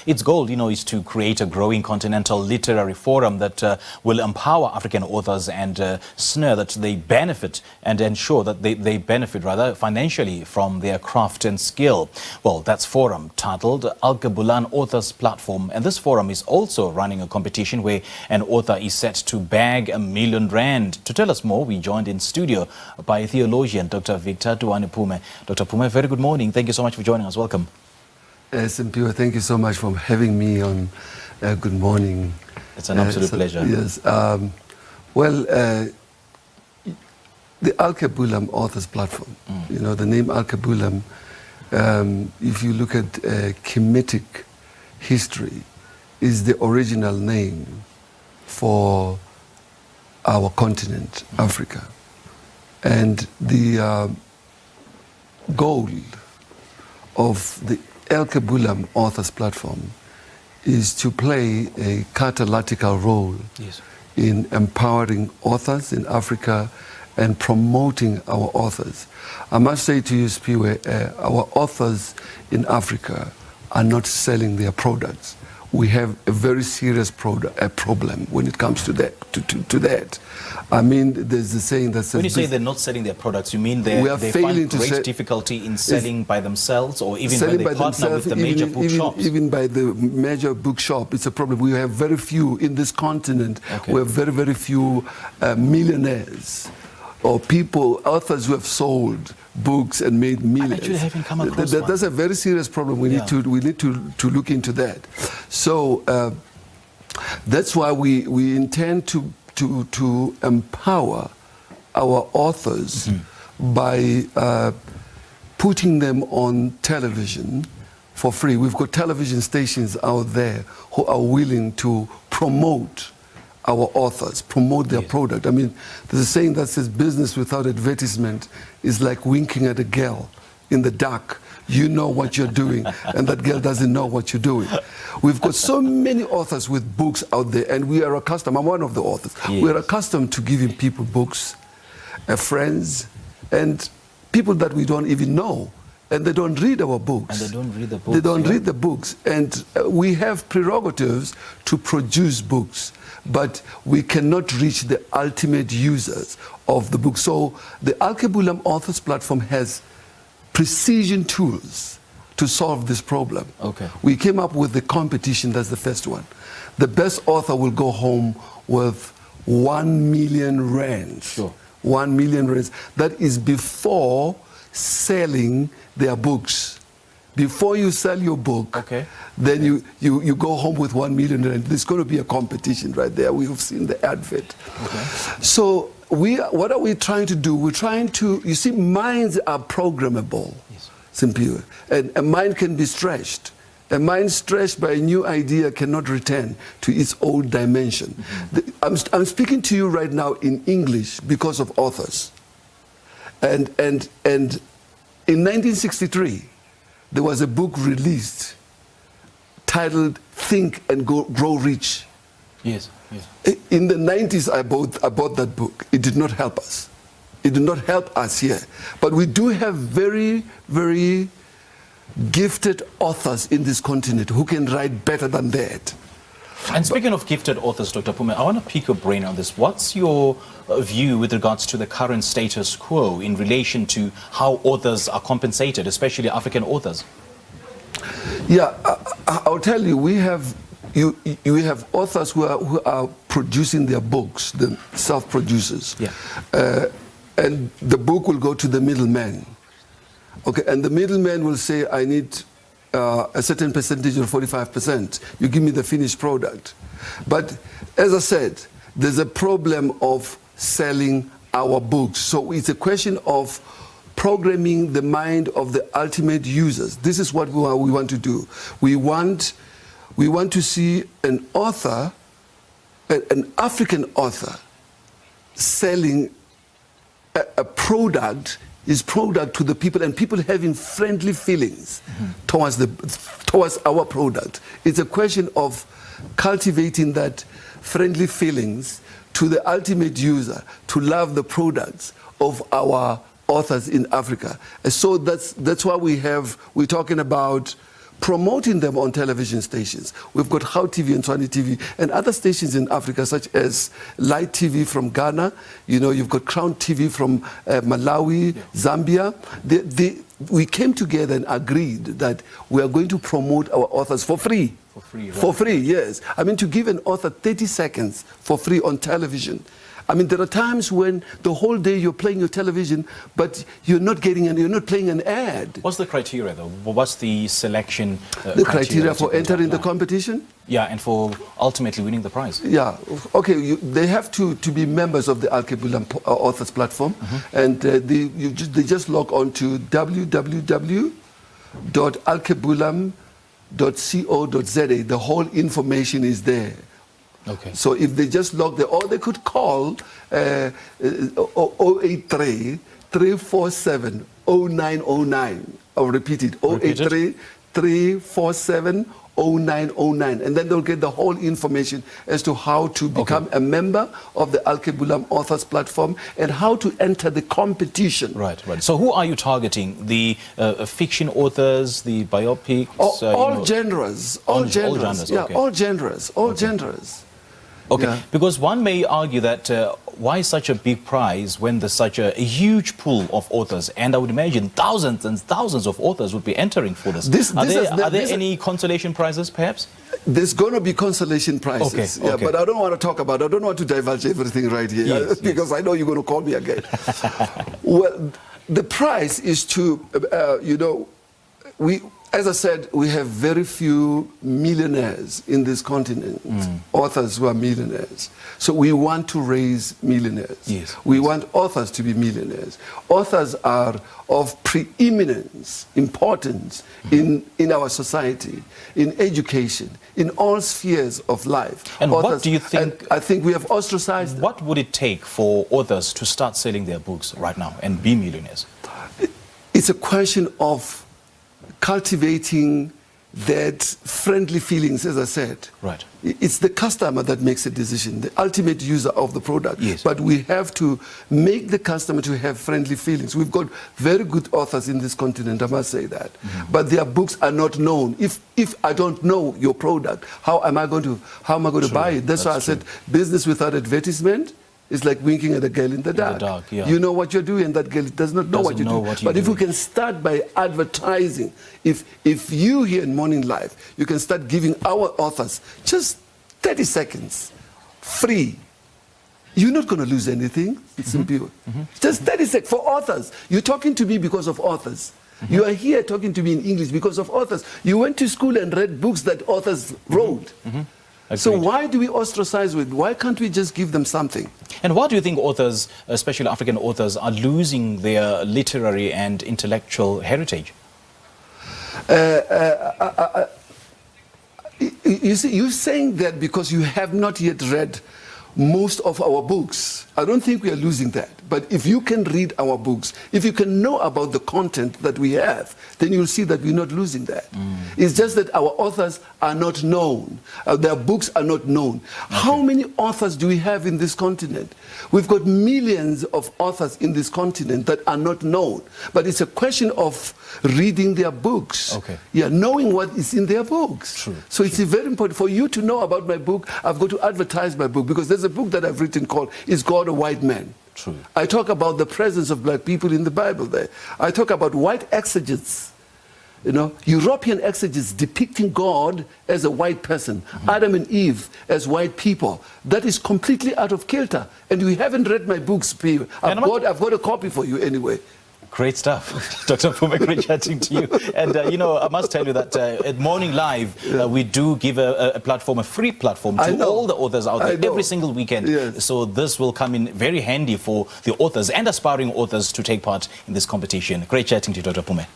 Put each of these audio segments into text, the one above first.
its goal, is to create a growing continental literary forum that will empower African authors and snare that they benefit and ensure that they benefit rather financially from their craft and skill. Well, that's forum titled Alkebulan Authors Platform, and this forum is also running a competition where an author is set to bag R1 million. To tell us more, we joined in studio by theologian Dr. Victor Tuwani Phume. Dr. Phume, very good morning. Thank you so much for joining us. Welcome. Simpiwe, thank you so much for having me on. Good morning. It's an absolute pleasure. Yes. The Alkebulan Authors Platform, the name Alkebulan, if you look at Kemetic history, is the original name for our continent, Africa. And the goal of the Alkebulan Authors Platform is to play a catalytical role in empowering authors in Africa and promoting our authors. I must say to you, Spiwe, our authors in Africa are not selling their products. We have a very serious problem when it comes to that. I mean, there's a saying that says... When you say they're not selling their products, you mean they find great difficulty in selling by themselves, or even when they partner with the major bookshops? Even by the major bookshop, it's a problem. We have very few in this continent. We have very, very few millionaires or authors who have sold books and made millions. Actually, haven't come across that's a very serious problem. We need to look into that. So that's why we intend to empower our authors by putting them on television for free. We've got television stations out there who are willing to promote our authors, promote their product. I mean, there's a saying that says business without advertisement is like winking at a girl in the dark. You know what you're doing, and that girl doesn't know what you're doing. We've got so many authors with books out there, and we are accustomed, I'm one of the authors, we are accustomed to giving people books, friends, and people that we don't even know. And they don't read our books. And they don't read the books. They don't read the books. And we have prerogatives to produce books, but we cannot reach the ultimate users of the book. So the Alkebulan Authors Platform has precision tools to solve this problem. We came up with the competition, that's the first one. The best author will go home with R1 million. 1 million rands. That is before selling their books. Before you sell your book, then you go home with R1 million. There's going to be a competition right there. We have seen the advert. So what are we trying to do? We're trying to, you see, minds are programmable, Simpiwe, and a mind can be stretched. A mind stretched by a new idea cannot return to its old dimension. I'm speaking to you right now in English because of authors. And in 1963, there was a book released titled Think and Grow Rich. In the 90s, I bought that book. It did not help us. It did not help us here. But we do have very, very gifted authors in this continent who can write better than that. And speaking of gifted authors, Dr. Phume, I want to pick your brain on this. What's your view with regards to the current status quo in relation to how authors are compensated, especially African authors? Yeah, I'll tell you, we have authors who are producing their books, the self-producers. And the book will go to the middleman. And the middleman will say, I need a certain percentage of 45%. You give me the finished product. But as I said, there's a problem of selling our books. So it's a question of programming the mind of the ultimate users. This is what we want to do. We want to see an author, an African author, selling a product, his product to the people, and people having friendly feelings towards our product. It's a question of cultivating that friendly feelings to the ultimate user, to love the products of our authors in Africa. And so that's why we're talking about promoting them on television stations. We've got How TV and Tuwani TV and other stations in Africa, such as Light TV from Ghana. You know, you've got Crown TV from Malawi, Zambia. We came together and agreed that we are going to promote our authors for free. For free, right? For free, yes. I mean, to give an author 30 seconds for free on television. I mean, there are times when the whole day you're playing your television, but you're not playing an ad. What's the criteria, though? What's the selection the criteria for entering the competition? Yeah, and for ultimately winning the prize. Yeah, okay, they have to be members of the Alkebulan Authors Platform, and they just log on to www.alkebulan.co.za. The whole information is there. Okay. So if they just log there, or they could call 083 347 0909. I'll repeat it, 083 347 0909, and then they'll get the whole information as to how to become a member of the Alkebulan Authors Platform and how to enter the competition. Right, right. So who are you targeting? The fiction authors, the biopics? All genres. All genres. Yeah, okay. all genres. All genres. Okay, Yeah. because one may argue that why such a big prize when there's such a huge pool of authors, and I would imagine thousands and thousands of authors would be entering for this. Are there any consolation prizes, perhaps? There's going to be consolation prizes. Okay, okay. But I don't want to talk about it. I don't want to divulge everything right here, yes, because I know you're going to call me again. Well, the prize is to, as I said, we have very few millionaires in this continent, authors who are millionaires. So we want to raise millionaires. Yes. We want authors to be millionaires. Authors are of preeminence, importance in our society, in education, in all spheres of life. And authors, what do you think? And I think we have ostracized them. What would it take for authors to start selling their books right now and be millionaires? It's a question of cultivating that friendly feelings, as I said. Right. It's the customer that makes a decision, the ultimate user of the product. Yes. But we have to make the customer to have friendly feelings. We've got very good authors in this continent, I must say that. But their books are not known. If I don't know your product, how am I going to buy it? That's why I said business without advertisement is like winking at a girl in the dark. Yeah. You know what you're doing, and that girl does not know what you're doing. But if we can start by advertising, if you here in Morning Live, you can start giving our authors just 30 seconds, free. You're not going to lose anything. It's simple. Just 30 seconds for authors. You're talking to me because of authors. You are here talking to me in English because of authors. You went to school and read books that authors wrote. So why do we ostracize with? Why can't we just give them something? And why do you think authors, especially African authors, are losing their literary and intellectual heritage? You see, you're saying that because you have not yet read most of our books. I don't think we are losing that. But if you can read our books, if you can know about the content that we have, then you'll see that we're not losing that. It's just that our authors are not known. Their books are not known. How many authors do we have in this continent? We've got millions of authors in this continent that are not known. But it's a question of reading their books. Yeah, knowing what is in their books. So it's very important for you to know about my book. I've got to advertise my book, because there's a book that I've written called Is God a White Man? I talk about the presence of black people in the Bible there. I talk about white exegetes, European exegetes depicting God as a white person, Adam and Eve as white people. That is completely out of kilter. And we haven't read my books, P. I've got a copy for you anyway. Great stuff. Dr. Phume, great chatting to you. And, I must tell you that at Morning Live, we do give a platform, a free platform to all the authors out there every single weekend. So this will come in very handy for the authors and aspiring authors to take part in this competition. Great chatting to you, Dr. Phume.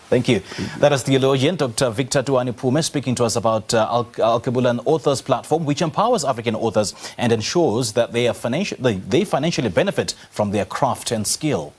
Thank you. That is theologian Dr. Victor Tuwani Phume speaking to us about Alkebulan Authors Platform, which empowers African authors and ensures that they financially benefit from their craft and skill.